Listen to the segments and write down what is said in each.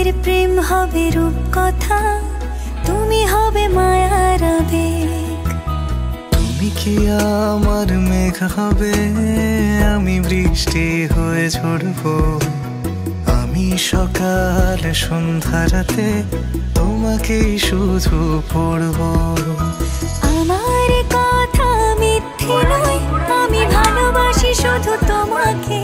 আমাদের প্রেম হবে রূপকথা, তুমি হবে মায়ার আবেগ। তুমি কি আমার মেঘ হবে, আমি বৃষ্টি হয়ে ঝরবো। আমি সকাল সন্ধ্যা রাতে তোমাকেই শুধু পড়বো। আমার কথা মিথ্যে নয়, আমি ভালোবাসি শুধু তোমাকে।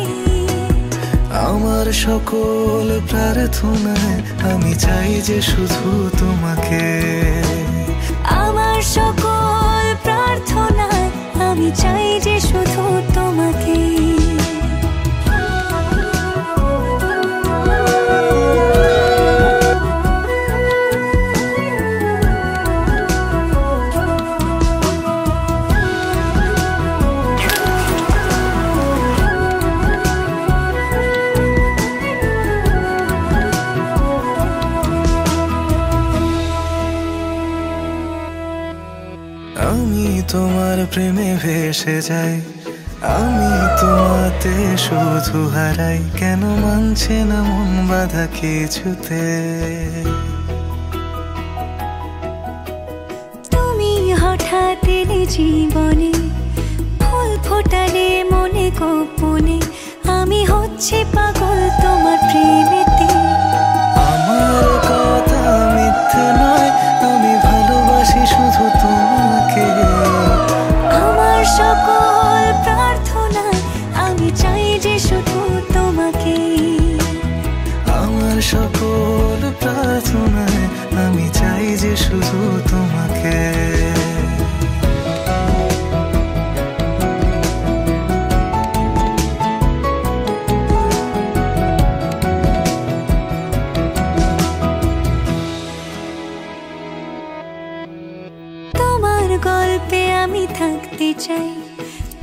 আমার সকল প্রার্থনায় আমি চাই যে শুধু তোমাকে। আমার সকল প্রার্থনায় আমি চাই যে শুধু তোমাকে। আমি তোমার প্রেমে ভেসে যাই, আমি তোমাতে শুধু হারাই। কেন মানছে না মন বাধা কিছুতে। তুমি হঠাৎ এলে জীবনে, ফুল ফোটালে মনে গোপনে। আমি হচ্ছে পাগল তোমার প্রেমেতে। আমার কথা মিথ্যে নয়, আমি ভালোবাসি শুধু তোমাকে। আমার সকল প্রার্থনায় আমি চাই যে শুধু তোমাকে। আমার সকল প্রার্থনায় আমি চাই যে শুধু তোমাকে। তোমার গল্পে আমি থাকতে চাই,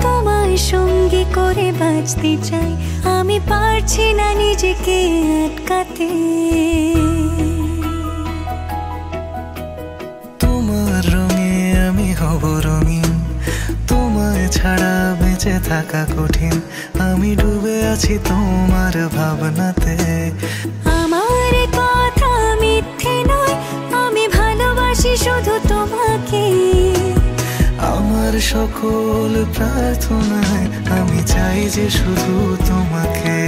তোমার সঙ্গী করে বাঁচতে চাই। আমি পারছি না নিজেকে আটকাতে। তোমার রঙে আমি হব রঙিন, তোমায় ছাড়া বেঁচে থাকা কঠিন। আমি ডুবে আছি তোমার ভাবনাতে। আমার কথা মিথ্যে নয়, আমি ভালোবাসি শুধু তোমাকে। আমার সকল প্রার্থনায় আমি চাই যে শুধু তোমাকে।